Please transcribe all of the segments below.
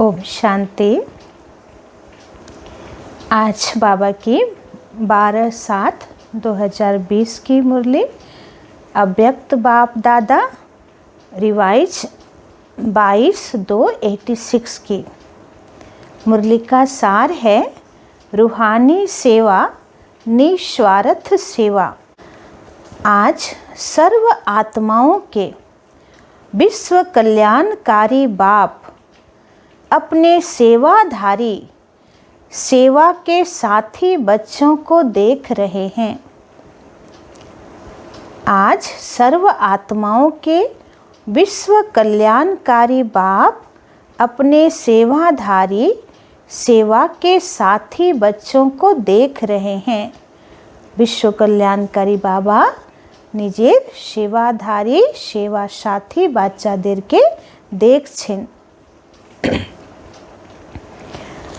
ओम शांति। आज बाबा की 12/7/2020 की मुरली अव्यक्त बाप दादा रिवाइज 22/2/86 की मुरली का सार है रूहानी सेवा निस्वार्थ सेवा। आज सर्व आत्माओं के विश्व कल्याणकारी बाप अपने सेवाधारी सेवा के साथी बच्चों को देख रहे हैं। आज सर्व आत्माओं के विश्व कल्याणकारी बाप अपने सेवाधारी सेवा के साथी बच्चों को देख रहे हैं। विश्व कल्याणकारी बाबा निजेर सेवाधारी सेवा साथी बाच्चादेरके देखছেন।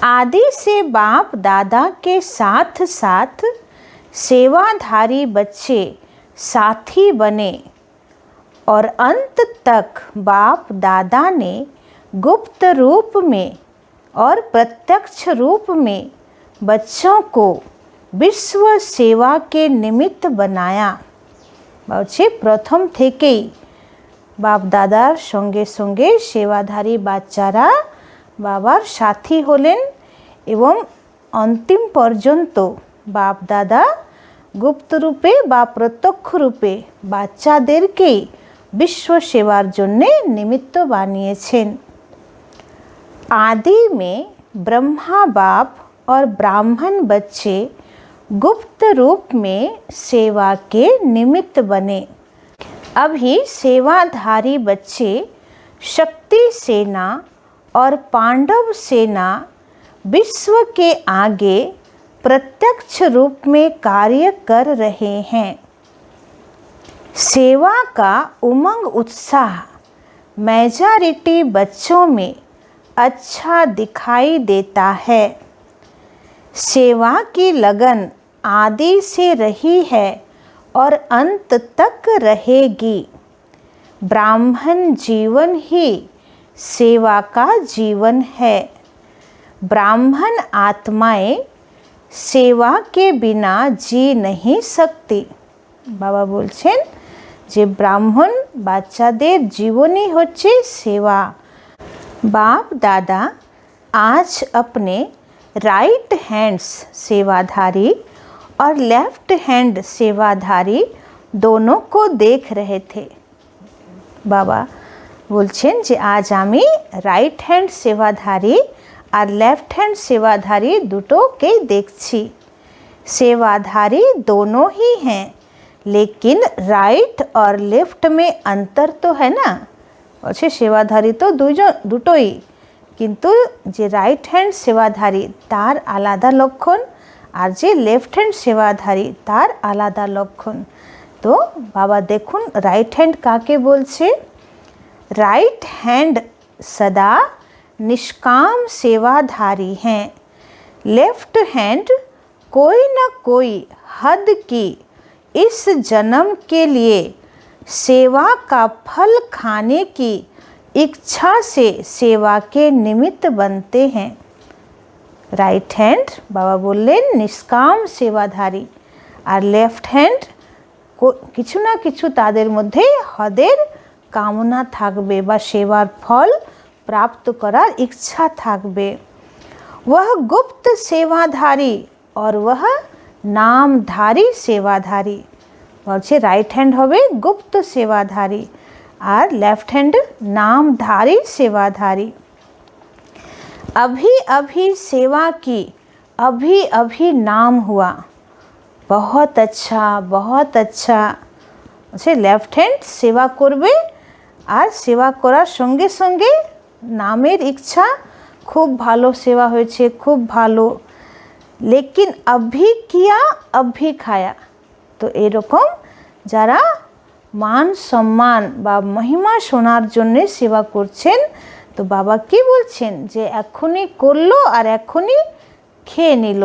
आदि से बाप दादा के साथ साथ सेवाधारी बच्चे साथी बने और अंत तक बाप दादा ने गुप्त रूप में और प्रत्यक्ष रूप में बच्चों को विश्व सेवा के निमित्त बनाया। बच्चे प्रथम থেকেই बाप दादार संगे संगे सेवाधारी बाच्चारा बाबार साथी हलेन एवं अंतिम पर्यन्त बाप दादा गुप्त रूपे बा प्रत्यक्ष रूपे बाच्चादेरके विश्व सेवार जन्य निमित्त बानिয়েছেন। आदि में ब्रह्मा बाप और ब्राह्मण बच्चे गुप्त रूप में सेवा के निमित्त बने। अभी सेवाधारी बच्चे शक्ति सेना और पांडव सेना विश्व के आगे प्रत्यक्ष रूप में कार्य कर रहे हैं। सेवा का उमंग उत्साह मेजॉरिटी बच्चों में अच्छा दिखाई देता है। सेवा की लगन आदि से रही है और अंत तक रहेगी। ब्राह्मण जीवन ही सेवा का जीवन है। ब्राह्मण आत्माएं सेवा के बिना जी नहीं सकती। बाबा बोलছেন যে ब्राह्मण বাচ্চাদের জীবনই হচ্ছে सेवा। बाप दादा आज अपने राइट हैंड्स सेवाधारी और लेफ्ट हैंड सेवाधारी दोनों को देख रहे थे। बाबा बोलছেন যে आज आमी राइट हैंड सेवाधारी और लेफ्ट हैंड सेवाधारी दुटोकेই देखছি। सेवाधारी दोनों ही हैं, लेकिन राइट और लेफ्ट में अंतर तो है ना। বলছে सेवाधारी तो দুটোই, কিন্তু যে রাইট হ্যান্ড সেবাধারী তার আলাদা লক্ষণ আর যে লেফট হ্যান্ড সেবাধারী তার আলাদা লক্ষণ। তো বাবা দেখুন রাইট হ্যান্ড কাকে বলছে। राइट हैंड सदा निष्काम सेवाधारी हैं। लेफ्ट हैंड कोई न कोई हद की इस जन्म के लिए सेवा का फल खाने की इच्छा से सेवा के निमित्त बनते हैं। राइट हैंड बाबा बोलें निष्काम सेवाधारी और लेफ्ट हैंड को किछु ना किछु तादेर मध्य हदेर कामना थाकबे बा सेवार फल प्राप्त करार इच्छा थाकबे। वह गुप्त सेवाधारी और वह नामधारी सेवाधारी। बोलছে राइट हैंड होबे गुप्त सेवाधारी और लेफ्ट हैंड नामधारी सेवाधारी। अभी अभी सेवा की, अभी अभी नाम हुआ। बहुत अच्छा बहुत अच्छा। लेफ्ट हैंड सेवा करबे আর সেবা করার সঙ্গে সঙ্গে নামের ইচ্ছা খুব ভালো সেবা হয়েছে খুব ভালো, লেকিন अभी किया अभी खाया। তো এরকম যারা মান সম্মান বা মহিমা শোনার জন্য সেবা করছেন, তো বাবা কি বলছেন যে এখনই করলো আর এখনই খেয়ে নিল।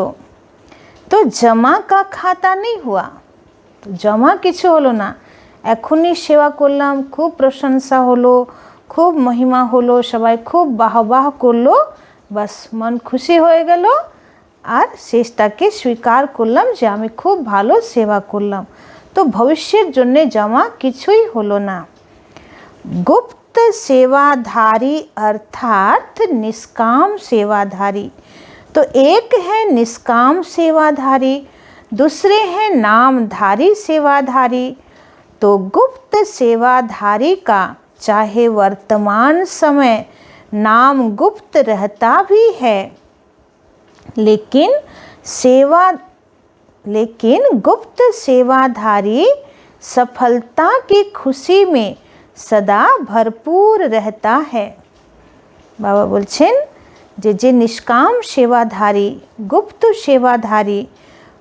তো জমা কা খাতা নেই হুয়া, তো জমা কিছু হলো না। এখনই সেবা করলাম, খুব প্রশংসা হলো, খুব মহিমা হলো, সবাই খুব বাহবাহ করলো, বাস মন খুশি হয়ে গেল, আর শেষটাকে স্বীকার করলাম যে আমি খুব ভালো সেবা করলাম, তো ভবিষ্যের জন্যে জমা কিছুই হলো না। गुप्त सेवाधारी अर्थात निष्काम सेवाधारी। तो एक है निष्काम सेवाधारी, दूसरे हैं नामधारी सेवाधारी। तो गुप्त सेवाधारी का चाहे वर्तमान समय नाम गुप्त रहता भी है, लेकिन गुप्त सेवाधारी सफलता की खुशी में सदा भरपूर रहता है। बाबा बोलছেন যে যে নিষ্কাম সেবাধারী, গুপ্ত সেবাধারী,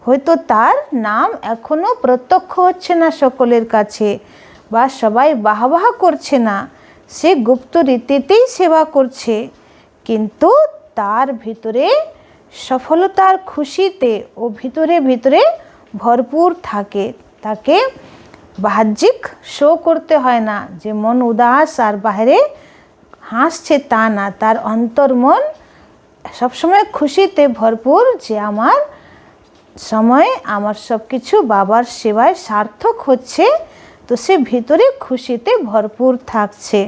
হয়তো তার নাম এখনো প্রত্যক্ষ হচ্ছে না সকলের কাছে, বা সবাই বাহবাহ করছে না, সে গুপ্ত রীতিতেই সেবা করছে, কিন্তু তার ভিতরে সফলতার খুশিতে ও ভিতরে ভিতরে ভরপুর থাকে। তাকে বাহ্যিক শো করতে হয় না যে মন উদাস আর বাইরে হাসছে, তা না, তার অন্তর্মন সবসময় খুশিতে ভরপুর যে আমার সময় আমার সব কিছু বাবার সেবায় সার্থক হচ্ছে, তো সে ভিতরে খুশিতে ভরপুর থাকছে।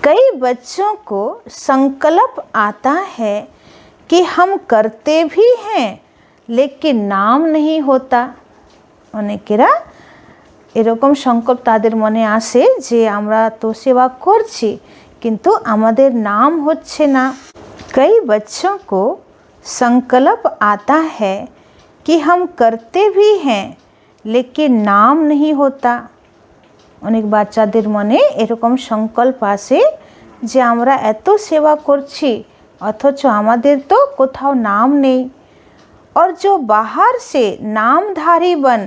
कई बच्चों को संकल्प आता है कि हम करते भी हैं लेकिन नाम नहीं होता। অনেকেরা এরকম সংকল্প তাদের মনে আসে যে আমরা তো সেবা করছি কিন্তু আমাদের নাম হচ্ছে না। कई बच्चों को संकल्प आता है कि हम करते भी हैं लेकिन नाम नहीं होता। অনেক বাচ্চাদের মনে এরকম সংকল্প আসে যে আমরা এত সেবা করছি অথচ আমাদের তো কোথাও নাম নেই। और जो बाहर से नामधारी बन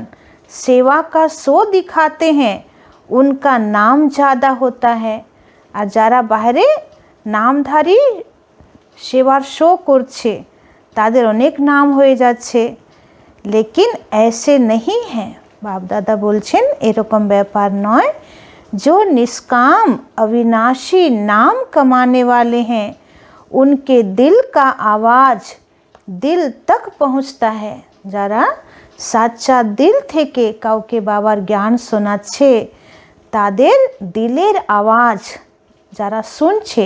सेवा का शो दिखाते हैं उनका नाम ज़्यादा होता है। আর যারা বাইরে নামধারী সেবার শো করছে তাদের অনেক নাম হয়ে যাচ্ছে, लेकिन ऐसे नहीं है। बाप दादा बोलছেন এরকম ব্যাপার নয়। जो निष्काम अविनाशी नाम कमाने वाले हैं उनके दिल का आवाज़ दिल तक पहुँचता है। যারা সাচ্চা দিল থেকে কাউকে বাবার জ্ঞান শোনাচ্ছে তাদের দিলের আওয়াজ যারা শুনছে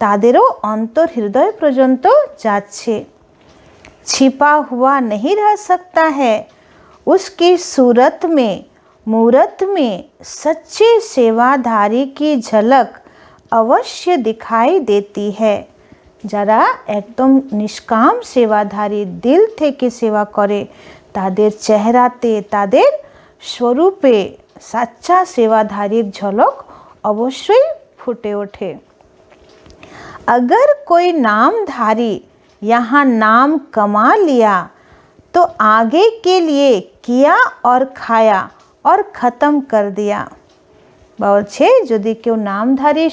তাদেরও অন্তর হৃদয় পর্যন্ত যাচ্ছে। छिपा हुआ नहीं रह सकता है, उसकी सूरत में मूरत में सच्चे सेवाधारी की झलक अवश्य दिखाई देती है। যারা একদম নিষ্কাম সেবাধারী দিল থেকে সেবা করে তাদের চেহারাতে তাদের স্বরূপে সাচ্চা সেবাধারীর ঝলক অবশ্যই ফুটে ওঠে। अगर कोई नामधारी यहाँ नाम कमा लिया तो आगे के लिए किया और खाया और ख़त्म कर दिया। বলছে যদি কেউ নামধারী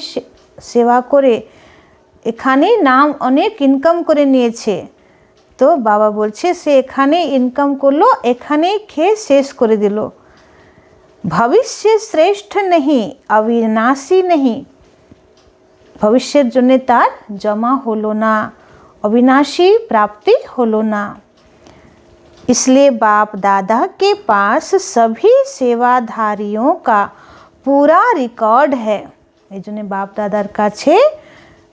সেবা করে এখানেই নাম অনেক ইনকাম করে নিয়েছে, তো বাবা বলছে সে এখানে ইনকাম করলো, এখানেই খেয়ে শেষ করে দিল। ভবিষ্য শ্রেষ্ঠ नहीं अविनाशी नहीं, ভবিষ্যের জন্য তার জমা হলো না, अविनाशी प्राप्ति होलो ना। इसलिए बाप दादा के पास सभी सेवाधारियों का पूरा रिकॉर्ड है। एजन्य बाप दादार काछे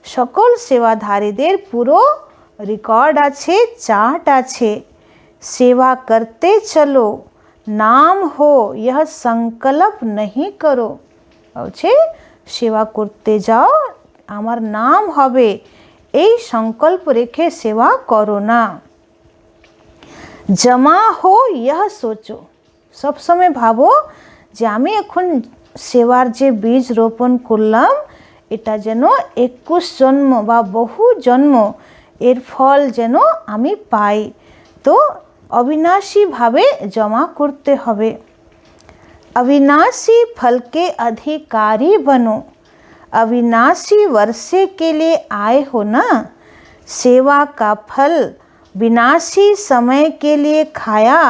सकल सेवाधारीदेर पुरो रिकॉर्ड आछे, चार्ट आछे। सेवा करते चलो, नाम हो यह संकल्प नहीं करो। बोलछे सेवा करते जाओ आमार नाम होबे এই সংকল্প রেখে সেবা করো না। জমা হো ইহ সোচো, সবসময় ভাবো যে আমি এখন সেবার যে বীজ রোপণ করলাম এটা যেন 21 জন্ম বা বহু জন্ম এর ফল যেন আমি পাই, তো অবিনাশীভাবে জমা করতে হবে। अविनाशी फल के अधिकारी बनो, अविनाशी वर्षे के लिए आए हो ना। सेवा का फल विनाशी समय के लिए खाया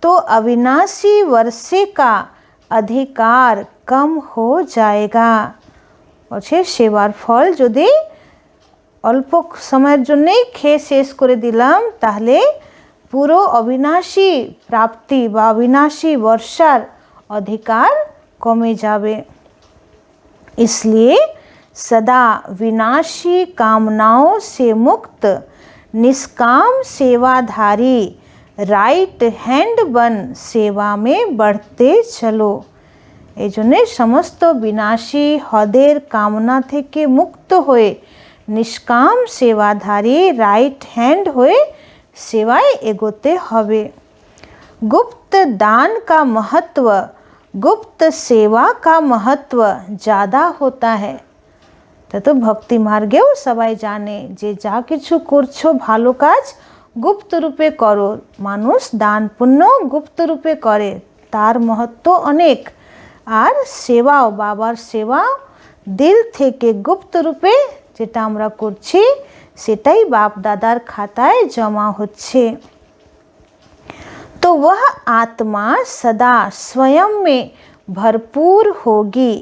तो अविनाशी वर्षे का अधिकार कम हो जाएगा। বলছে সেবার ফল যদি অল্প সময়ের জন্যই খেয়ে শেষ করে দিলাম তাহলে পুরো অবিনাশী প্রাপ্তি বা অবিনাশী বর্ষার अधिकार कमे जावे। इसलिए सदा विनाशी कामनाओं से मुक्त निष्काम सेवाधारी राइट हैंड बन सेवा में बढ़ते चलो। এই জন্যে সমস্ত বিনাশী হদের কামনা থেকে মুক্ত হয়ে নিষ্কাম সেবাধারী রাইট হ্যান্ড হয়ে সেবায় এগোতে হবে। गुप्त दान का महत्व गुप्त सेवा का महत्व ज़्यादा होता है। तो भक्ति मार्गेও সবাই জানে যে যা কিছু করছো ভালো কাজ গুপ্ত রূপে করো। মানুষ দান পুণ্য গুপ্ত রূপে করে, তার মহত্ব অনেক। আর সেবাও বাবার সেবা দিল থেকে গুপ্ত রূপে যেটা আমরা করছি সেটাই বাপ দাদার খাতায় জমা হচ্ছে। तो वह आत्मा सदा स्वयं में भरपूर होगी,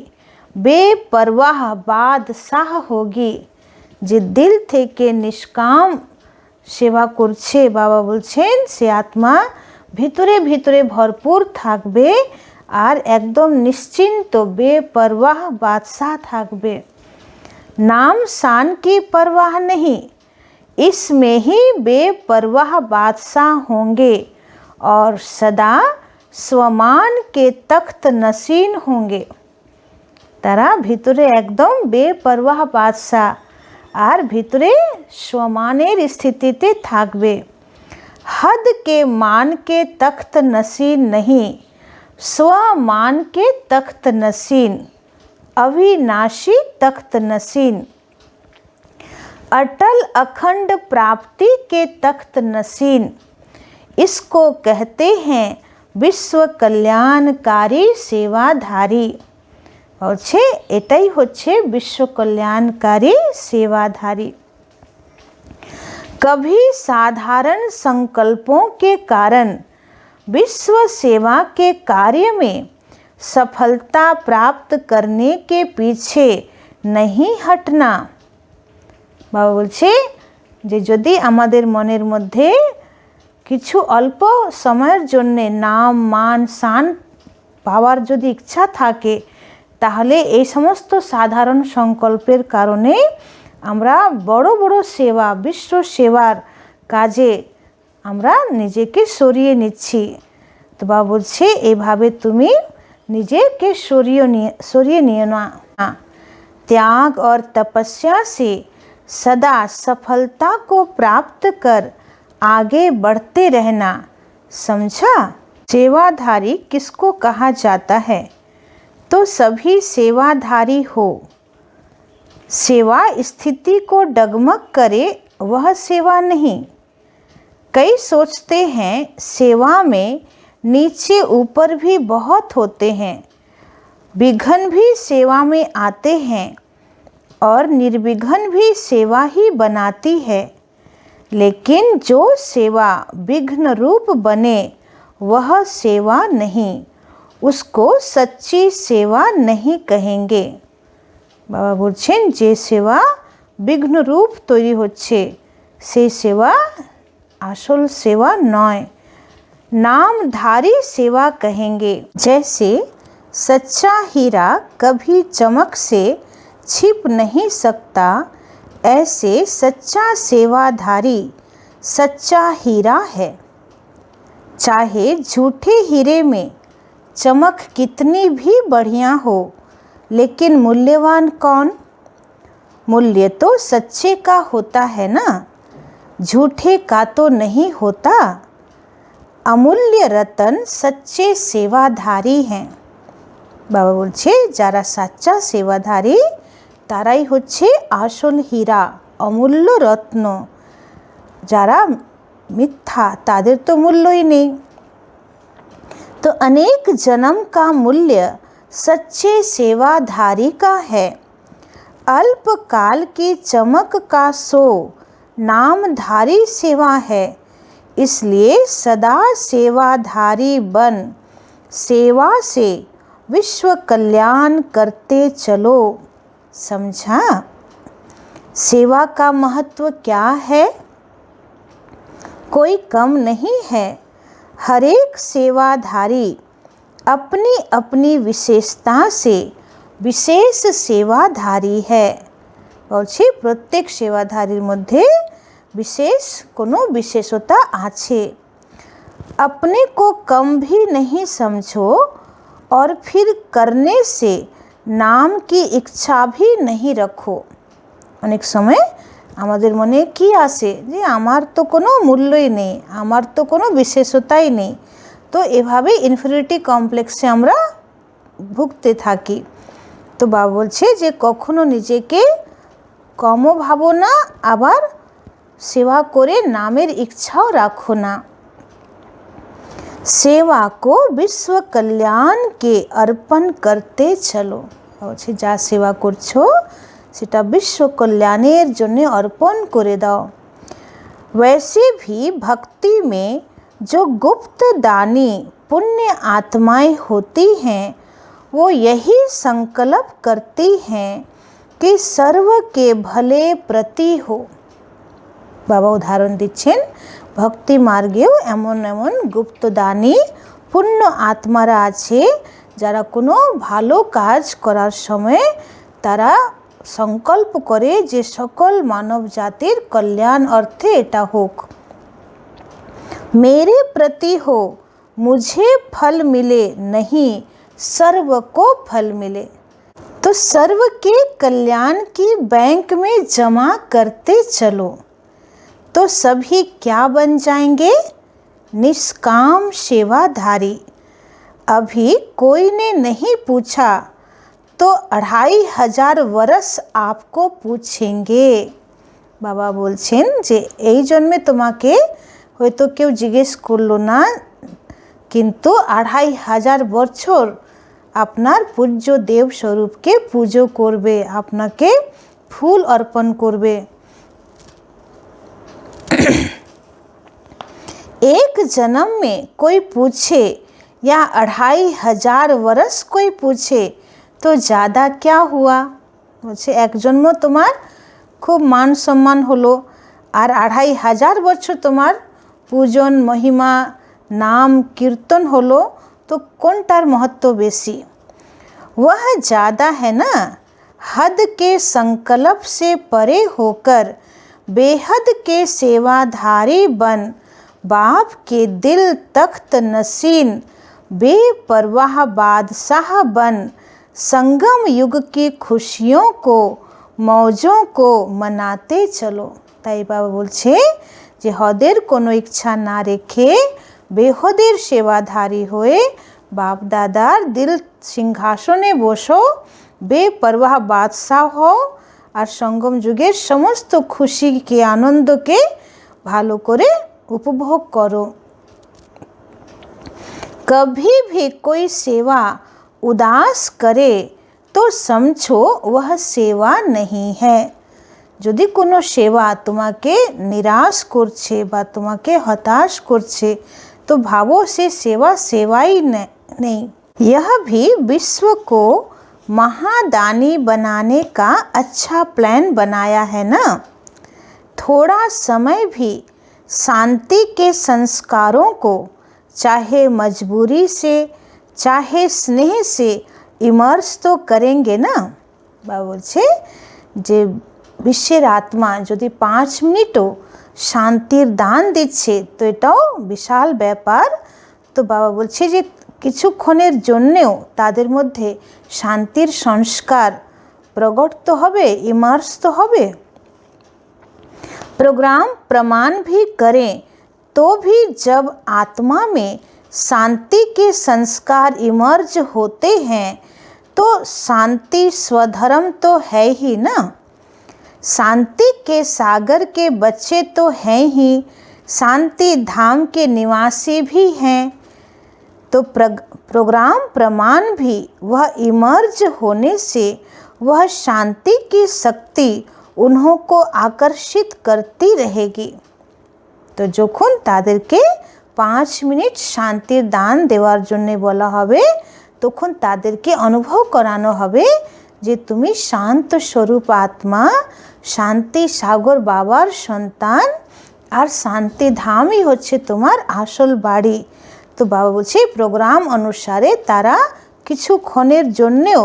बेपरवाह बादशाह होगी। যে দিল থেকে নিষ্কাম সেবা করছে বাবা বলছেন সে আত্মা ভিতরে ভিতরে ভরপুর থাকবে আর একদম নিশ্চিন্ত বেপরवाह बादशाह থাকবে। नाम शान की परवाह नहीं, इसमें ही बेपरवाह बादशाह होंगे और सदा स्वमान के तख्त नसीन होंगे। तारा भितरे एकदम बेपरवाह बादशाह और भितरे स्वमानेर स्थितिते थाकबे। हद के मान के तख्त नसीन नहीं, स्वमान के तख्त नसीन, अविनाशी तख्त नसीन, अटल अखंड प्राप्ति के तख्त नसीन। इसको कहते हैं विश्व कल्याणकारी सेवाधारी। হচ্ছে এটাই হচ্ছে विश्व कल्याणकारी सेवाधारी। कभी साधारण संकल्पों के कारण विश्व सेवा के कार्य में सफलता प्राप्त करने के पीछे नहीं हटना। বাবা বলছে যে যদি আমাদের মনের মধ্যে কিছু অল্প সময়ের জন্য নাম মান শান পাওয়ার যদি ইচ্ছা থাকে তাহলে এই সমস্ত সাধারণ সংকল্পের কারণে আমরা বড় বড় সেবা বিশ্ব সেবার কাজে আমরা নিজেকে সরিয়ে নিচ্ছি। তো বাবা বলছে এইভাবে তুমি নিজেকে সরিয়ে নিও না। त्याग और तपस्या से सदा सफलता को प्राप्त कर आगे बढ़ते रहना। समझा? सेवाधारी किसको कहा जाता है? तो सभी सेवाधारी हो। सेवा स्थिति को डगमग करे वह सेवा नहीं। कई सोचते हैं सेवा में नीचे ऊपर भी बहुत होते हैं, विघ्न भी सेवा में आते हैं और निर्विघ्न भी सेवा ही बनाती है। लेकिन जो सेवा विघ्न रूप बने वह सेवा नहीं, उसको सच्ची सेवा नहीं कहेंगे। बाबा बोलছেন যে সেবা বিঘ্ন রূপ তৈরি হচ্ছে সেই সেবা আসল সেवा নয়, नामधारी सेवा कहेंगे। जैसे सच्चा हीरा कभी चमक से छिप नहीं सकता, ऐसे सच्चा सेवाधारी सच्चा हीरा है। चाहे झूठे हीरे में चमक कितनी भी बढ़िया हो, लेकिन मूल्यवान कौन? मूल्य तो सच्चे का होता है ना, झूठे का तो नहीं होता। अमूल्य रतन सच्चे सेवाधारी हैं। बाबा बोलছে যারা সাচ্চা সেবাধারী তারাই হচ্ছে আসল হীরা, অমূল্য রত্ন। যারা मिथ्या तादेर तो मूल्य ही नहीं। तो अनेक जन्म का मूल्य सच्चे सेवाधारी का है। अल्प काल की चमक का सो नामधारी सेवा है। इसलिए सदा सेवाधारी बन सेवा से विश्व कल्याण करते चलो। समझा? सेवा का महत्व क्या है? कोई कम नहीं है। हर एक सेवाधारी अपनी अपनी विशेषता से विशेष सेवाधारी है। বলছি প্রত্যেক সেবাধারীর মধ্যে विशेष কোনো विशेषता আছে। अपने को कम भी नहीं समझो और फिर करने से नाम की इच्छा भी नहीं रखो। অনেক সময় আমাদের মনে কি আসে যে আমার তো কোনো মূল্যই নেই, আমার তো কোনো বিশেষতাই নেই। তো এভাবে ইনফিরিয়রিটি কমপ্লেক্সে আমরা ভুগতে থাকি। তো বাবা বলছে যে কখনো নিজেকে কমও ভাবো না, আবার সেবা করে নামের ইচ্ছাও রাখো না। সেবা को विश्व कल्याण के अर्पण करते चलो। বলছে যা সেবা করছো সেটা বিশ্ব কল্যাণের জন্য অর্পণ করে দাও। वैसे भी भक्ति में जो गुप्त दानी पुण्य आत्माएं होती हैं वो यही संकल्प करती हैं कि सर्व के भले प्रति हो। बाबा उदाहरण दिच्छेन भक्ति मार्गेও এমন এমন গুপ্তদানী পুণ্য আত্মারা আছে যারা কোনো ভালো কাজ করার সময় তারা সংকল্প করে যে সকল মানব জাতির কল্যাণ অর্থে এটা হোক। मेरे प्रति हो, मुझे फल मिले नहीं, सर्व को फल मिले। तो सर्व के कल्याण की बैंक में जमा करते चलो तो सभी क्या बन जाएंगे? निष्काम सेवाधारी। अभी कोई ने नहीं पूछा तो 2500 वर्ष आपको पूछेंगे। बाबा बोलছেন যে এই জন্মে তোমাকে হয়তো কেউ জিজ্ঞেস করলো না, কিন্তু 2500 বছর আপনার পূজ্য দেব স্বরূপকে পুজো করবে, আপনাকে ফুল অর্পণ করবে। एक जन्म में कोई पूछे या 2500 वर्ष कोई पूछे तो ज़्यादा क्या हुआ? বলছে এক জন্ম তোমার খুব মান সম্মান হলো, আর 2500 বছর তোমার পূজন মহিমা নাম কীর্তন হলো, तो কোনটার महत्व बेसी? वह ज़्यादा है ना। हद के संकल्प से परे होकर बेहद के सेवाधारी बन, बाप के दिल तख्त नसीन बेपरवाह बादशाह बन, संगम युग की खुशियों को मौजों को मनाते चलो। তাই বাবা বলছে যে হদের কোনো ইচ্ছা না রেখে বেহদের সেবাধারী হয়ে বাপ দাদার দিল সিংহাসনে বসো, বেপরवाह বাদশাহ হও, আর সঙ্গম যুগের সমস্ত খুশিকে আনন্দকে ভালো করে उपभोग करो। कभी भी कोई सेवा उदास करे तो समझो वह सेवा नहीं है। যদি কোনো সেবা তোমাকে নিরাশ করছে বা তোমাকে হতাশ করছে তো ভাবো সে সেवा সেवाई नहीं। यह भी विश्व को महादानी बनाने का अच्छा प्लान बनाया है ना। थोड़ा समय भी शांति के संस्कारों को चाहे मजबूरी से चाहे स्नेह से इमर्स तो करेंगे ना। बाबा বলছে যে বিশ্বের আত্মা যদি 5 মিনিটও শান্তির দান দিচ্ছে তো এটাও বিশাল ব্যাপার। তো বাবা বলছে যে কিছুক্ষণের জন্যেও তাদের মধ্যে শান্তির সংস্কার প্রগট তো হবে, ইমার্স তো হবে। प्रोग्राम प्रमाण भी करें तो भी जब आत्मा में शांति के संस्कार इमर्ज होते हैं तो शांति स्वधर्म तो है ही ना। शांति के सागर के बच्चे तो हैं ही, शांति धाम के निवासी भी हैं। तो प्रोग्राम प्रमाण भी वह इमर्ज होने से वह शांति की शक्ति उन्हों को आकर्षित करती रहेगी। तो যখন তাদেরকে 5 মিনিট শান্তির দান দেওয়ার জন্য বলা হবে তখন তাদেরকে অনুভব করানো হবে যে তুমি শান্ত স্বরূপ আত্মা, শান্তি সাগর বাবার সন্তান, আর শান্তি ধামই হচ্ছে তোমার আসল বাড়ি। তো বাবা বলছে প্রোগ্রাম অনুসারে তারা কিছুক্ষণের জন্যেও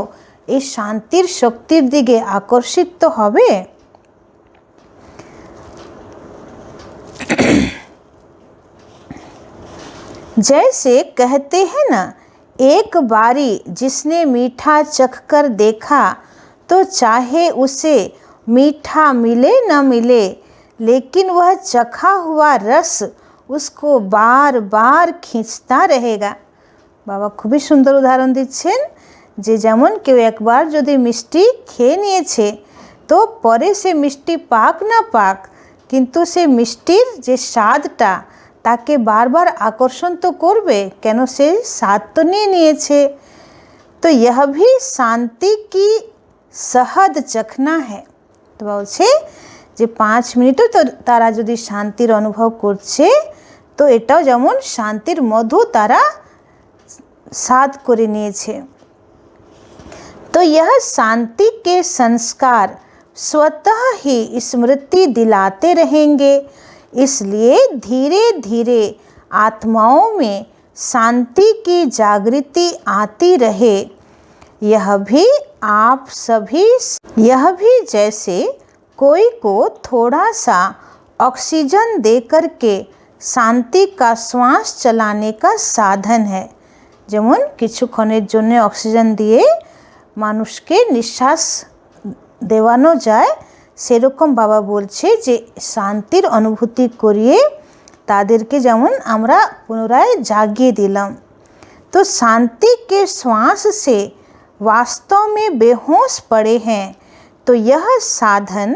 এই শান্তির শক্তির দিকে আকর্ষিত হবে। जैसे कहते हैं ना, एक बारी जिसने मीठा चखकर देखा तो चाहे उसे मीठा मिले न मिले, लेकिन वह चखा हुआ रस उसको बार बार खींचता रहेगा। বাবা খুবই সুন্দর উদাহরণ দিচ্ছেন যে যেমন কেউ একবার যদি মিষ্টি খেয়ে নিয়েছে তো পরে সে মিষ্টি পাক না পাক, কিন্তু সে মিষ্টির যে স্বাদটা তাকে বারবার আকর্ষণ তো করবে, কেন সে স্বাদ তো নিয়ে নিয়েছে। তো यह भी शांति की सहद चखना है। তো বলছে যে 5 মিনিটও তো তারা যদি শান্তির অনুভব করছে তো এটাও যেমন শান্তির মধু তারা স্বাদ করে নিয়েছে। तो यह शांति के संस्कार स्वतः ही स्मृति दिलाते रहेंगे, इसलिए धीरे धीरे आत्माओं में शांति की जागृति आती रहे। यह भी जैसे कोई को थोड़ा सा ऑक्सीजन देकर के शांति का श्वास चलाने का साधन है। যেমন কিছুক্ষণের জন্য অক্সিজেন দিয়ে মানুষকে নিঃশ্বাস দেওয়ানো যায়, সেরকম বাবা বলছে যে শান্তির অনুভূতি করিয়ে তাদেরকে যেমন আমরা পুনরায় জাগিয়ে দিলাম। तो शांति के श्वास से वास्तव में बेहोश पड़े हैं, तो यह साधन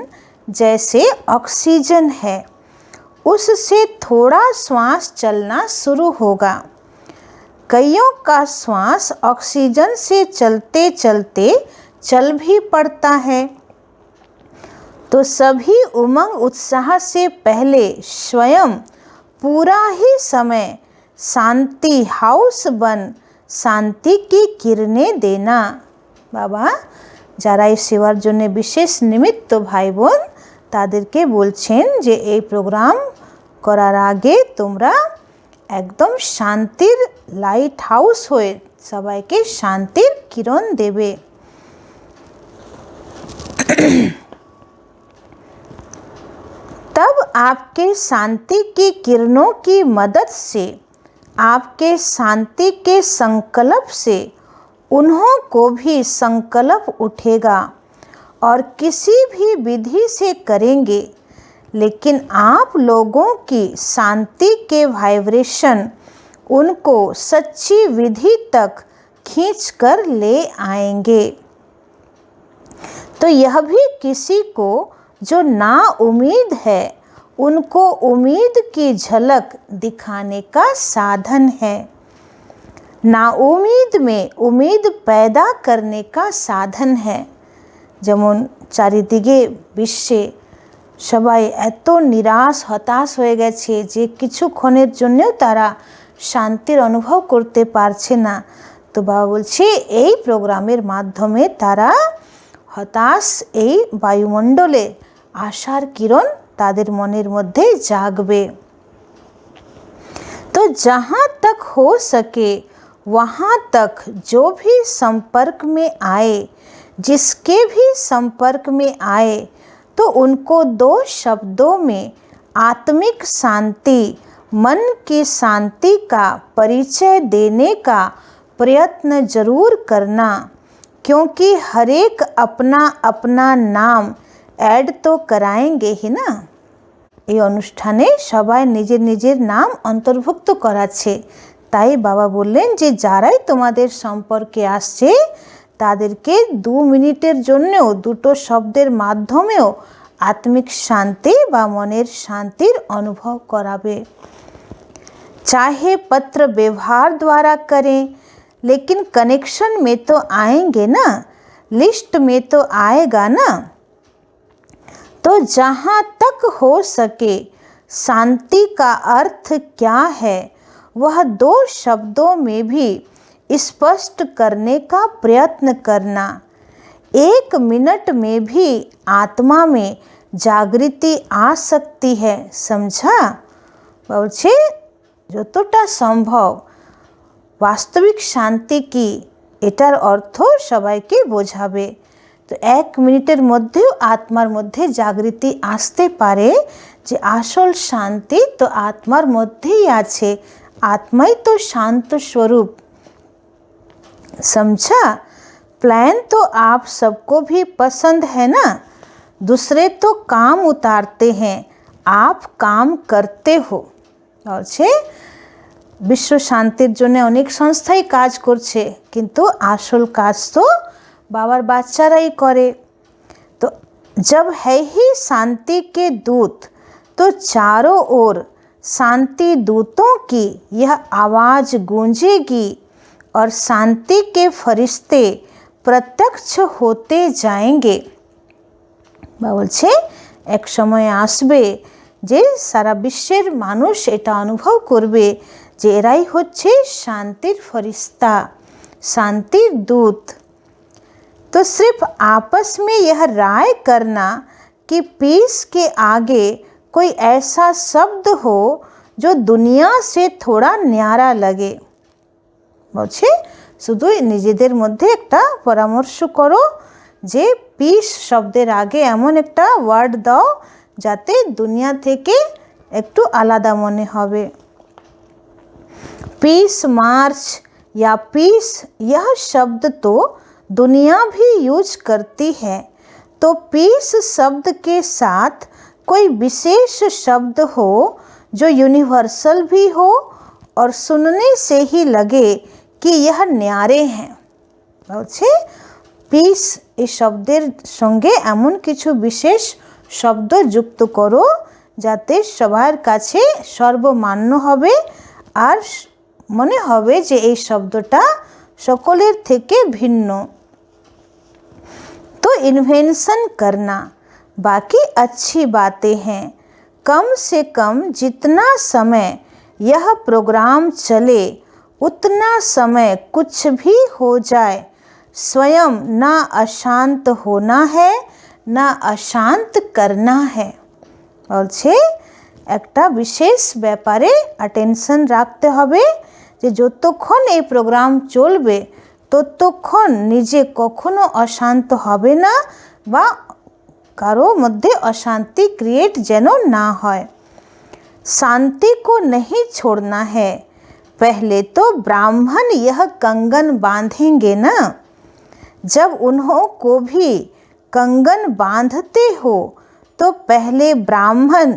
जैसे ऑक्सीजन है, उससे थोड़ा श्वास चलना शुरू होगा। कईयों का श्वास ऑक्सीजन से चलते चलते चल भी पड़ता है। तो सभी उमंग उत्साह से पहले स्वयं पूरा ही समय शांति हाउस बन शांति की किरणें देना। बाबा যারা এই সেবার জন্য বিশেষ নিমিত্ত ভাই বোন তাদেরকে বলছেন যে এই প্রোগ্রাম করার আগে তোমরা একদম শান্তির লাইট হাউস হয়ে সবাইকে শান্তির কিরণ দেবে। तब आपके शांति की किरणों की मदद से, आपके शांति के संकल्प से उन्हों को भी संकल्प उठेगा और किसी भी विधि से करेंगे, लेकिन आप लोगों की शांति के वाइब्रेशन उनको सच्ची विधि तक खींच कर ले आएंगे। तो यह भी किसी को जो ना उम्मीद है उनको उम्मीद की झलक दिखाने का साधन है। ना उम्मीद में उम्मीद पैदा करने का साधन है। যেমন চারিদিকে বিশ্বে সবাই এত নিরাশ হতাশ হয়ে গেছে যে কিছুক্ষণের জন্যও তারা শান্তির অনুভব করতে পারছে না। তো বাবা বলছে এই প্রোগ্রামের মাধ্যমে তারা হতাশ এই বায়ুমণ্ডলে आशार किरण तादेर मनेर मध्य जागबे। तो जहाँ तक हो सके वहाँ तक जो भी संपर्क में आए, जिसके भी संपर्क में आए, तो उनको 2 शब्दों में आत्मिक शांति, मन की शांति का परिचय देने का प्रयत्न जरूर करना, क्योंकि हर एक अपना अपना नाम ऐड तो कराएंगे ही ना। এই অনুষ্ঠানে সবাই নিজের নিজের নাম অন্তর্ভুক্ত করাচ্ছে, তাই বাবা বললেন যে যারাই তোমাদের সম্পর্কে আসছে তাদেরকে 2 মিনিটের জন্যও 2টো শব্দের মাধ্যমেও आत्मिक शांति বা মনের শান্তির অনুভব कराबे। चाहे पत्र व्यवहार द्वारा करें, लेकिन कनेक्शन में तो आएंगे ना, लिस्ट में तो आएगा ना। तो जहाँ तक हो सके शांति का अर्थ क्या है वह 2 शब्दों में भी स्पष्ट करने का प्रयत्न करना। 1 मिनट में भी आत्मा में जागृति आ सकती है, समझा? বলছে যতটা সম্ভব বাস্তবিক শান্তি কি এটার অর্থ সবাইকে বোঝাবে। তো 1 মিনিটের মধ্যেও আত্মার মধ্যে জাগৃতি আসতে পারে যে আসল শান্তি তো আত্মার মধ্যেই আছে, आत्मा ही तो शांत स्वरूप। समझा? प्लान तो आप सबको भी पसंद है ना। दूसरे तो काम उतारते हैं, आप काम करते हो। और विश्व शांतिर জন্য অনেক সংস্থাই কাজ করছে, কিন্তু আসল কাজ তো বাবার বাচ্চারাই করে। तो जब है ही शांति के दूत तो चारों ओर शांति दूतों की यह आवाज़ गूंजेगी और शांति के फरिश्ते प्रत्यक्ष होते जाएंगे। বলছে এক সময় আসবে যে সারা বিশ্বের মানুষ এটা অনুভব করবে যে এরাই হচ্ছে শান্তির ফরিস্তা, शांतिर दूत। तो सिर्फ आपस में यह राय करना कि पीस के आगे कोई ऐसा शब्द हो जो दुनिया से थोड़ा न्यारा लगे। বলছে শুধু নিজেদের মধ্যে একটা পরামর্শ করো যে পিস শব্দের আগে এমন একটা ওয়ার্ড দাও যাতে দুনিয়া থেকে একটু আলাদা মনে হবে। पीस मार्च या पीस यह शब्द तो दुनिया भी यूज करती है, तो पीस शब्द के साथ कोई विशेष शब्द हो जो यूनिवर्सल भी हो और सुनने से ही लगे कि यह न्यारे हैं। বলছে পিস এই শব্দের সঙ্গে এমন কিছু বিশেষ শব্দ যুক্ত করো যাতে সবার কাছে সর্বমান্য হবে আর মনে হবে যে এই শব্দটা সকলের থেকে ভিন্ন। तो इन्वेंशन करना बाकी अच्छी बातें हैं, कम से कम जितना समय यह प्रोग्राम चले उतना समय कुछ भी हो जाए स्वयं ना अशांत होना है ना अशांत करना है। বলছে একটা বিশেষ ব্যাপারে অ্যাটেনশন রাখতে হবে যে যতক্ষণ এই প্রোগ্রাম চলবে ততক্ষণ নিজে কখনো অশান্ত হবে না বা কারো মধ্যে অশান্তি ক্রিয়েট যেন না হয়। शांति को नहीं छोड़ना है, पहले तो ब्राह्मण यह कंगन बांधेंगे ना। जब उन्हों को भी कंगन बांधते हो तो पहले ब्राह्मण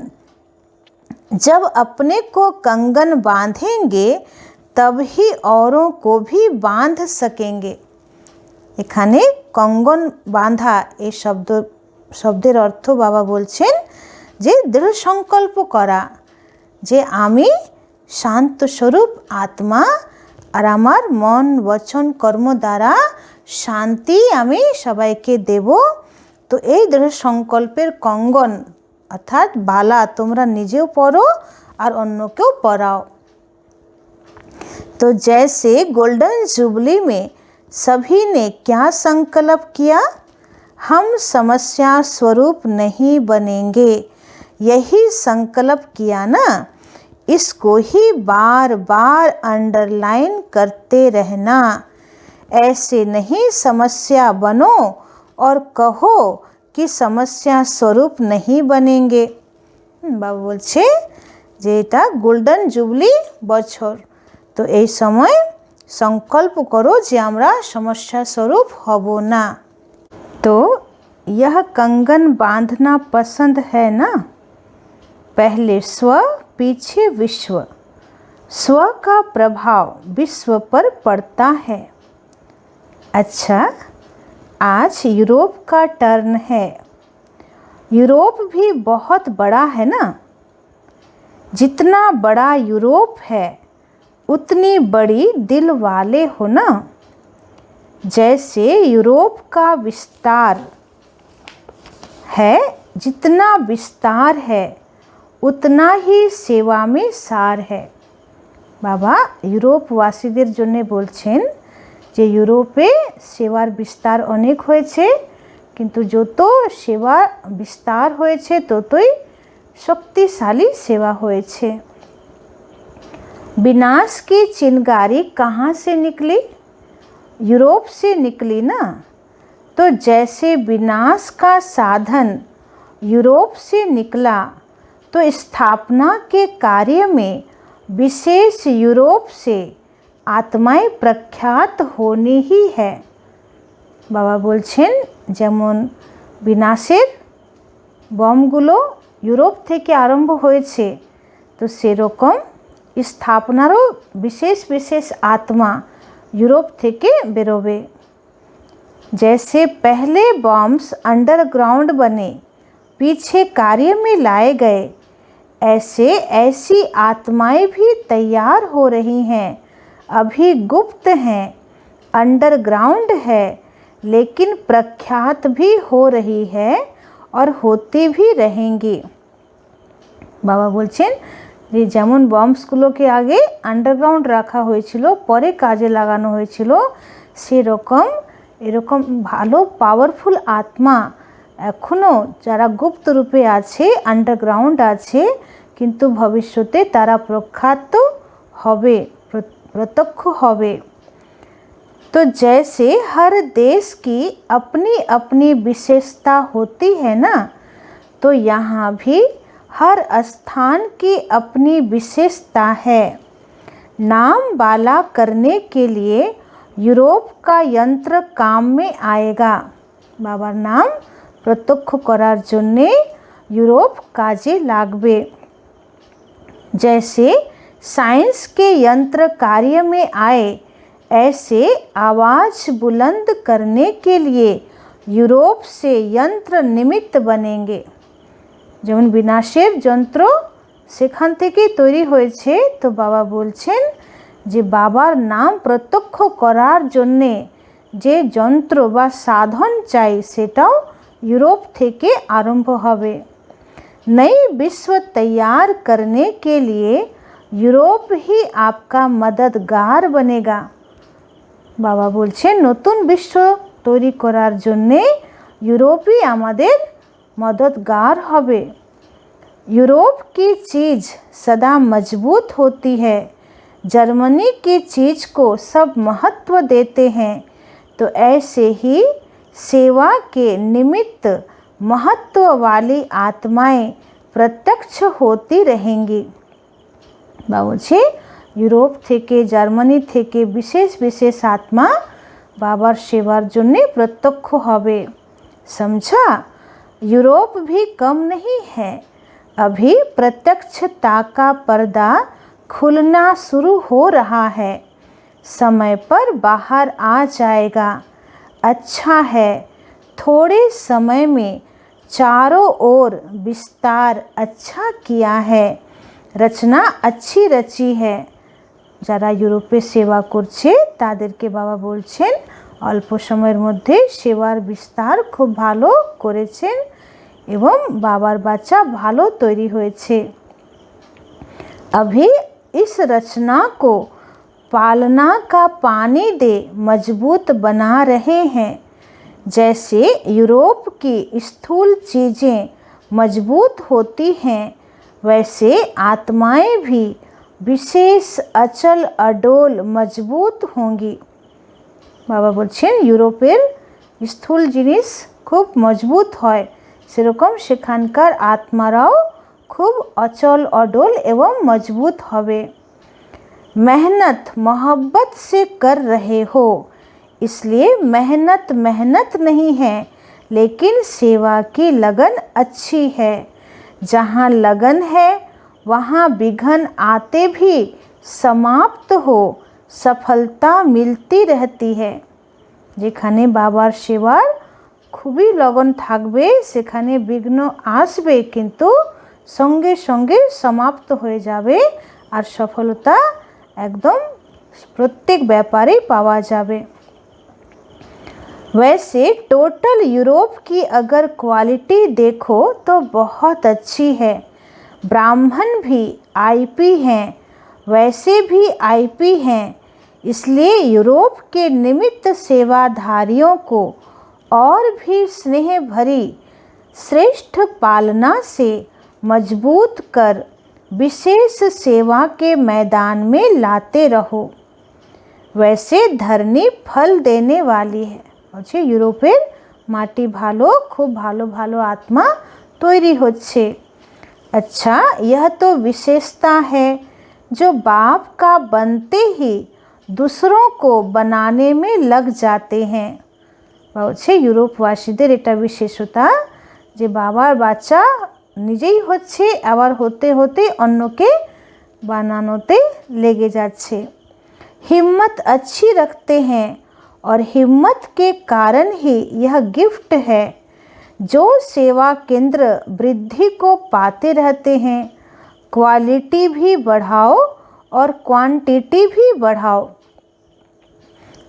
जब अपने को कंगन बांधेंगे तब ही औरों को भी बांध सकेंगे। এখানে কঙ্গন বাঁধা এই শব্দের অর্থ বাবা বলছেন যে দৃঢ় সংকল্প করা যে আমি শান্ত স্বরূপ আত্মা আর আমার মন বচন কর্ম দ্বারা শান্তি আমি সবাইকে দেব। তো এই দৃঢ় সংকল্পের কঙ্গন অর্থাৎ বালা তোমরা নিজেও পরো আর অন্যকেও পরাও। तो जैसे गोल्डन जुबली में सभी ने क्या संकल्प किया, हम समस्या स्वरूप नहीं बनेंगे, यही संकल्प किया ना। इसको ही बार बार अंडरलाइन करते रहना। ऐसे नहीं समस्या बनो और कहो कि समस्या स्वरूप नहीं बनेंगे। बाबा বলছে যে এটা গোল্ডেন জুবলি বছর, তো এই সময় সংকল্প করো যে আমরা সমস্যা স্বরূপ হব না। तो यह कंगन बांधना पसंद है ना। पहले स्व पीछे विश्व, स्व का प्रभाव विश्व पर पड़ता है। अच्छा, आज यूरोप का टर्न है। यूरोप भी बहुत बड़ा है ना। जितना बड़ा यूरोप है उतनी बड़ी दिल वाले हो ना। जैसे यूरोप का विस्तार है, जितना विस्तार है उतना ही सेवा में सार है। বাবা ইউরোপবাসীদের জন্য বলছেন যে ইউরোপে সেবার বিস্তার অনেক হয়েছে, কিন্তু যত সেবা বিস্তার হয়েছে ততই शक्तिशाली सेवा হয়েছে। विनाश की चिंगारी कहाँ से निकली? यूरोप से निकली ना। तो जैसे विनाश का साधन यूरोप से निकला, तो स्थापना के कार्य में विशेष यूरोप से आत्माएं प्रख्यात होनी ही है। बाबा बोलছেন যেমন বিনাশের বমগুলো ইউরোপ থেকে আরম্ভ হয়েছে, তো সেরকম স্থাপনারও বিশেষ বিশেষ আত্মা यूरोप থেকে বেরোবে। जैसे पहले बॉम्ब्स अंडरग्राउंड बने, पीछे कार्य में लाए गए, ऐसे ऐसी आत्माएं भी तैयार हो रही हैं। अभी गुप्त हैं, अंडरग्राउंड है, लेकिन प्रख्यात भी हो रही है और होती भी रहेंगी। बाबा बोलছেন যে যেমন বম্বসগুলোকে আগে আন্ডারগ্রাউন্ড রাখা হয়েছিল, পরে কাজে লাগানো হয়েছিল, সেরকম এরকম ভালো পাওয়ারফুল আত্মা এখনও যারা গুপ্ত রূপে আছে, আন্ডারগ্রাউন্ড আছে, কিন্তু ভবিষ্যতে তারা প্রখ্যাত হবে, प्रत्यक्ष होवे। तो जैसे हर देश की अपनी अपनी विशेषता होती है ना, तो यहाँ भी हर स्थान की अपनी विशेषता है। नाम वाला करने के लिए यूरोप का यंत्र काम में आएगा। बाबार नाम प्रत्यक्ष करार जन्ने यूरोप काजे लागबे। जैसे साइंस के यंत्र कार्य में आए, ऐसे आवाज़ बुलंद करने के लिए यूरोप से यंत्र निमित्त बनेंगे। যেমন বিনাশের যন্ত্র সেখান থেকেই তৈরি হয়েছে, তো বাবা বলছেন যে বাবার নাম প্রত্যক্ষ করার জন্যে যে যন্ত্র বা সাধন চাই সেটাও यूरोप থেকে আরম্ভ হবে। नई विश्व तैयार करने के लिए यूरोप ही आपका मददगार बनेगा। बाबा बोलছেন নতুন বিশ্ব তৈরি করার জন্যে यूरोपই আমাদের मददगार হবে। यूरोप की चीज़ सदा मजबूत होती है, जर्मनी की चीज़ को सब महत्व देते हैं, तो ऐसे ही सेवा के निमित्त महत्व वाली आत्माएं प्रत्यक्ष होती रहेंगी। बाबूजी यूरोप থেকে জার্মানি থেকে বিশেষ বিশেষ आत्मा बाबार सेवार জন্যে प्रत्यक्ष হবে। समझा? यूरोप भी कम नहीं है। अभी प्रत्यक्षता का पर्दा खुलना शुरू हो रहा है, समय पर बाहर आ जाएगा। अच्छा है, थोड़े समय में चारों ओर विस्तार अच्छा किया है, रचना अच्छी रची है। যারা ইউরোপে সেবা করছে তাদেরকে বাবা বলছেন অল্প সময়ের মধ্যে সেবার বিস্তার খুব ভালো করেছেন এবং বাবার বাচ্চা ভালো তৈরি হয়েছে। अभी इस रचना को पालना का पानी दे मजबूत बना रहे हैं। जैसे यूरोप की स्थूल चीज़ें मजबूत होती हैं, वैसे आत्माएं भी विशेष अचल अडोल मजबूत होंगी। बाबा बोलছেন यूरोपेर स्थूल जिनिस खूब मजबूत হয়, সেরকম সেখানকার आत्माराও खूब अचल अडोल एवं मजबूत होवे। मेहनत मोहब्बत से कर रहे हो, इसलिए मेहनत मेहनत नहीं है, लेकिन सेवा की लगन अच्छी है। जहाँ लगन है वहाँ विघ्न आते भी समाप्त हो सफलता मिलती रहती है। যেখানে বাবার সেবার খুবই লগন থাকবে সেখানে বিঘ্ন আসবে, কিন্তু সঙ্গে সঙ্গে সমাপ্ত হয়ে যাবে আর সফলতা একদম প্রত্যেক ব্যাপারেই পাওয়া যাবে। वैसे टोटल यूरोप की अगर क्वालिटी देखो तो बहुत अच्छी है। ब्राह्मण भी आईपी हैं, वैसे भी आईपी हैं, इसलिए यूरोप के निमित्त सेवाधारियों को और भी स्नेह भरी श्रेष्ठ पालना से मजबूत कर विशेष सेवा के मैदान में लाते रहो। वैसे धरनी फल देने वाली है। বলছে ইউরোপের মাটি ভালো, খুব ভালো ভালো आत्मा তৈরি হচ্ছে। अच्छा, यह तो विशेषता है जो बाप का बनते ही दूसरों को बनाने में लग जाते हैं। বলছে ইউরোপবাসীদের এটা বিশেষতা যে বাবার বাচ্চা নিজেই হচ্ছে, আবার হতে হতে অন্যকে বানানোতে লেগে যাচ্ছে। हिम्मत अच्छी रखते हैं और हिम्मत के कारण ही यह गिफ्ट है जो सेवा केंद्र वृद्धि को पाते रहते हैं। क्वालिटी भी बढ़ाओ और क्वांटिटी भी बढ़ाओ,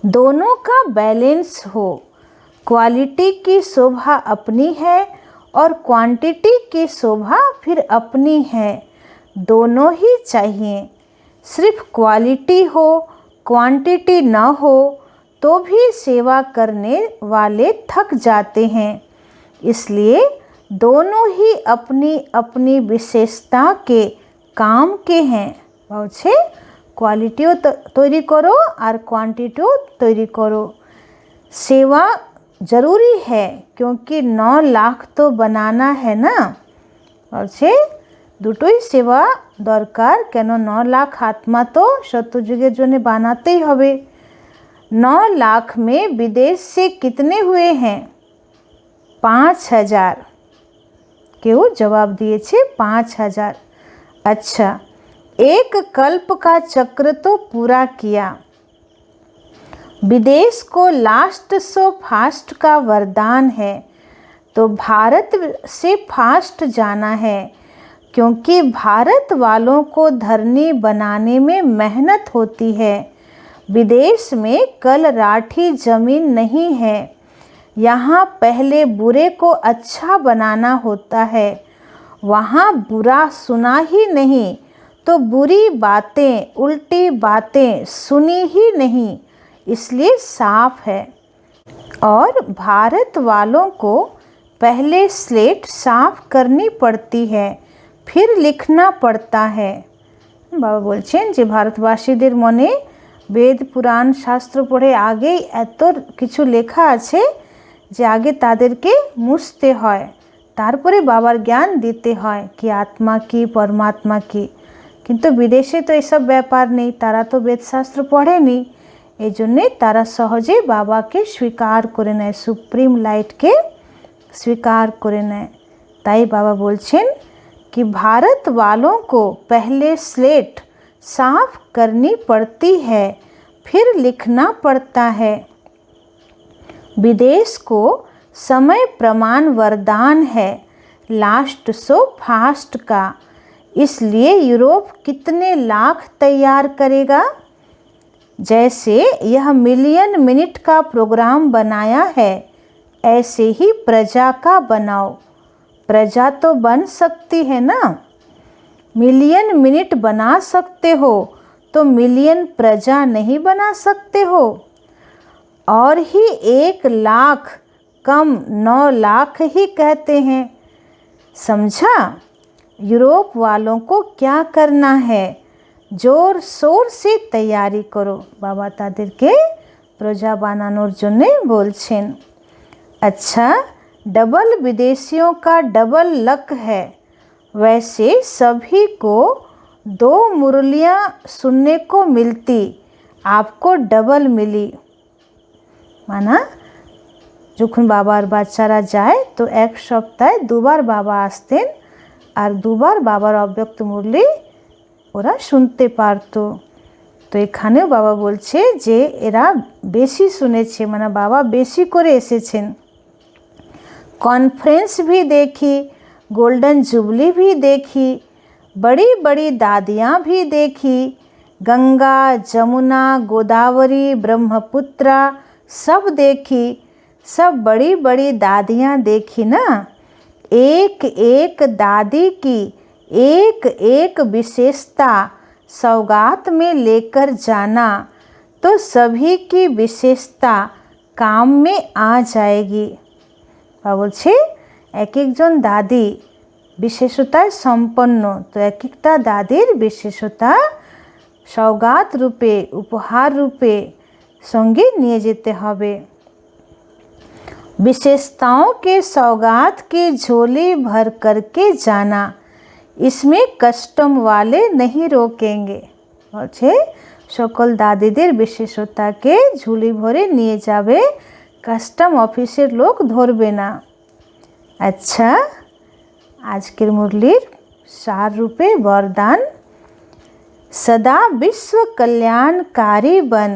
दोनों का बैलेंस हो। क्वालिटी की शोभा अपनी है और क्वांटिटी की शोभा फिर अपनी है, दोनों ही चाहिए। सिर्फ क्वालिटी हो क्वांटिटी न हो तो भी सेवा करने वाले थक जाते हैं। इसलिए दोनों ही अपनी अपनी विशेषता के काम के हैं। বলছে क्वालिटीও तैरी करो और क्वांटिटीও तैरी करो। सेवा ज़रूरी है क्योंकि 9 लाख तो बनाना है ना। বলছে দুটোই সেবা দরকার, কেন 9 লাখ आत्मा तो सत्ययुगের জন্য বানাতেই হবে। 9 लाख में विदेश से कितने हुए हैं? 5000। কেউ জবাব দিয়েছে 5000। अच्छा, एक कल्प का चक्र तो पूरा किया। विदेश को लास्ट सो फास्ट का वरदान है, तो भारत से फास्ट जाना है क्योंकि भारत वालों को धरनी बनाने में मेहनत होती है। विदेश में कल राठी ज़मीन नहीं है। यहाँ पहले बुरे को अच्छा बनाना होता है, वहाँ बुरा सुना ही नहीं तो बुरी बातें उल्टी बातें सुनी ही नहीं, इसलिए साफ है। और भारत वालों को पहले स्लेट साफ करनी पड़ती है, फिर लिखना पड़ता है। বাবা বলছেন যে ভারতবাসীদের মনে বেদ পুরাণ শাস্ত্র পড়ে আগেই এত কিছু লেখা আছে যে আগে তাদেরকে মুছতে হয়, তারপরে বাবার জ্ঞান দিতে হয় কি আত্মা কি পরমাত্মা কি। কিন্তু বিদেশে তো এসব ব্যাপার নেই, তারা তো বেদশাস্ত্র পড়েনি, এই জন্যে তারা সহজে বাবাকে স্বীকার করে নেয়, সুপ্রিম লাইটকে স্বীকার করে নেয়। তাই বাবা বলছেন कि भारत वालों को पहले स्लेट साफ करनी पड़ती है, फिर लिखना पड़ता है। विदेश को समय प्रमाण वरदान है लास्ट सो फास्ट का, इसलिए यूरोप कितने लाख तैयार करेगा। जैसे यह मिलियन मिनट का प्रोग्राम बनाया है, ऐसे ही प्रजा का बनाओ। प्रजा तो बन सकती है ना, मिलियन मिनट बना सकते हो तो मिलियन प्रजा नहीं बना सकते हो। और ही 1 लाख कम 9 लाख ही कहते हैं। समझा? यूरोप वालों को क्या करना है, जोर शोर से तैयारी करो। बाबा तादेरके प्रजा बानानोर जन्य बोलছেন। अच्छा, डबल विदेशियों का डबल लक है, वैसे सभी को 2 मुरलियाँ सुनने को मिलती, आपको डबल मिली। माना যখন বাবার বাচ্চারা যায় তো এক সপ্তাহে 2 বার বাবা আসতেন আর 2 বার বাবার অব্যক্ত মুরলি ওরা শুনতে পারতো। তো এখানেও বাবা বলছে যে এরা বেশি শুনেছে, মানে বাবা বেশি করে এসেছেন। कॉन्फ्रेंस भी देखी, गोल्डन जुबली भी देखी, बड़ी बड़ी दादियाँ भी देखी, गंगा जमुना गोदावरी ब्रह्मपुत्रा सब देखी, सब बड़ी बड़ी दादियाँ देखी ना। एक एक दादी की एक एक विशेषता सौगात में लेकर जाना, तो सभी की विशेषता काम में आ जाएगी। বা বলছে এক একজন দাদি বিশেষতায় সম্পন্ন, তো এক একটা দাদির বিশেষতা সৌগাত রূপে উপহার রূপে সঙ্গে নিয়ে যেতে হবে। विशेषताओं के सौगात की झोली भर करके जाना, इसमें कस्टम वाले नहीं रोकेंगे। বলছে সকল দাদিদের বিশেষতাকে ঝুলি ভরে নিয়ে যাবে, কাস্টম অফিসের লোক ধরবে না। আচ্ছা, আজকের মুরলির सार रूपे वरदान। सदा विश्व कल्याणकारी बन,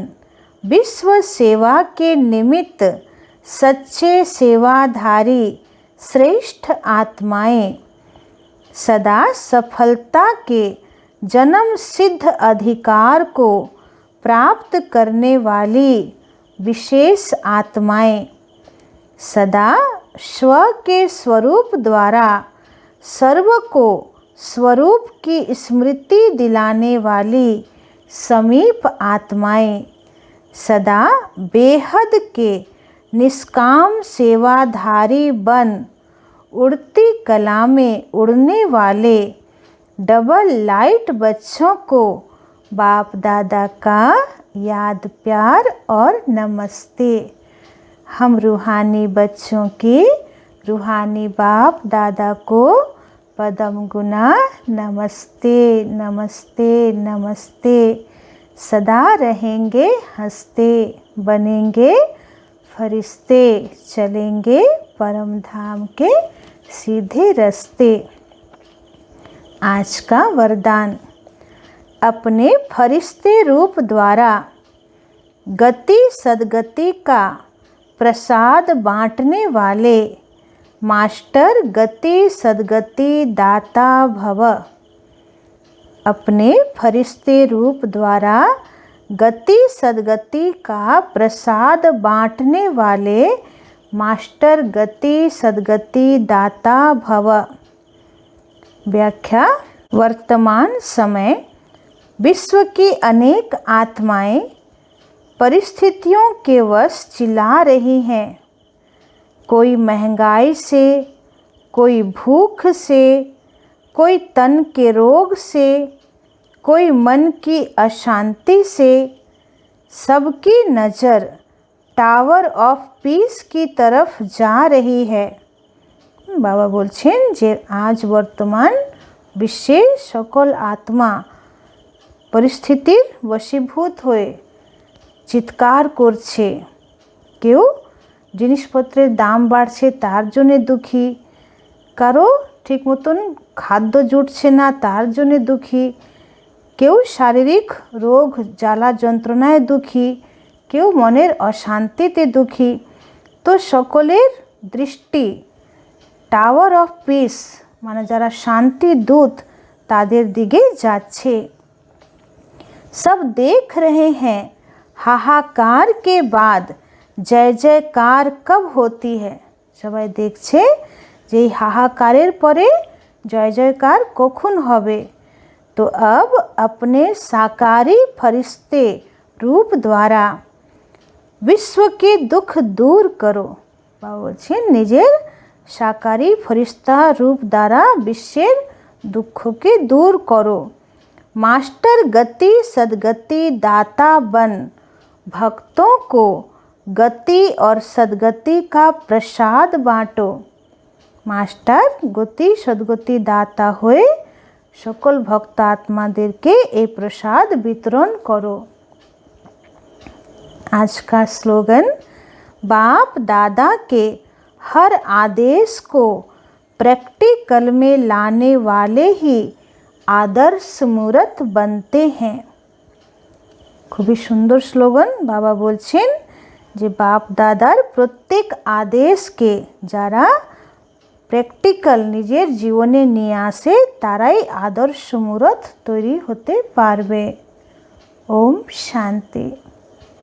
विश्व सेवा के निमित्त सच्चे सेवाधारी श्रेष्ठ आत्माएं, सदा सफलता के जन्म सिद्ध अधिकार को प्राप्त करने वाली विशेष आत्माएं, सदा स्व के स्वरूप द्वारा सर्व को स्वरूप की स्मृति दिलाने वाली समीप आत्माएं, सदा बेहद के निष्काम सेवाधारी बन, उड़ती कला में उड़ने वाले डबल लाइट बच्चों को बाप दादा का याद प्यार और नमस्ते। हम रूहानी बच्चों की रूहानी बाप दादा को पदम गुना नमस्ते नमस्ते नमस्ते। सदा रहेंगे हंसते, बनेंगे फरिश्ते, चलेंगे परम धाम के सीधे रास्ते। आज का वरदान। अपने फरिश्ते रूप द्वारा गति सद्गति का प्रसाद बांटने वाले मास्टर गति सद्गति दाता भव। अपने फरिश्ते रूप द्वारा गति सद्गति का प्रसाद बांटने वाले मास्टर गति सद्गति दाता भव। व्याख्या। वर्तमान समय विश्व की अनेक आत्माएं परिस्थितियों के वश चिल्ला रही हैं। कोई महंगाई से, कोई भूख से, कोई तन के रोग से, कोई मन की अशांति से। सबकी नज़र टावर ऑफ पीस की तरफ जा रही है। बाबा बोलছেন যে আজ বর্তমান বিশ্বে সকল আত্মা পরিস্থিতির বশীভূত হয়ে চিৎকার করছে। কেউ জিনিসপত্রের দাম বাড়ছে তার জন্য দুঃখী, কারো ঠিক মতন খাদ্য জুটছে না তার জন্য দুঃখী, কেউ শারীরিক রোগ জ্বালা যন্ত্রণায় দুঃখী, কেউ মনের অশান্তিতে দুঃখী। তো সকলের দৃষ্টি টাওয়ার অফ পিস মানে যারা শান্তি দূত তাদের দিকে যাচ্ছে। सब देख रहे हैं हाहाकार के बाद जय जयकार कब होती है। সবাই দেখছে যে এই হাহাকারের পরে জয় জয়কার কখন হবে। तो अब अपने साकारी फरिश्ते रूप द्वारा विश्व के दुख दूर करो। বাবা বলছেন নিজের সাকারি ফরিস্তা রূপ দ্বারা বিশ্বের দুঃখকে দূর করো। मास्टर गति सद्गति दाता बन, भक्तों को गति और सद्गति का प्रसाद बांटो। मास्टर गति सद्गति दाता हुए सकल भक्त आत्मादेरके ये प्रसाद वितरण करो। आज का स्लोगन। बाप दादा के हर आदेश को प्रैक्टिकल में लाने वाले ही आदर्श मूर्त बनते हैं। খুবই সুন্দর স্লোগান। বাবা বলছেন যে বাপ দাদার প্রত্যেক আদেশকে যারা প্র্যাকটিক্যাল নিজের জীবনে নিয়ে আসে তারাই আদর্শ মূর্ত তৈরি হতে পারবে। ওম শান্তি।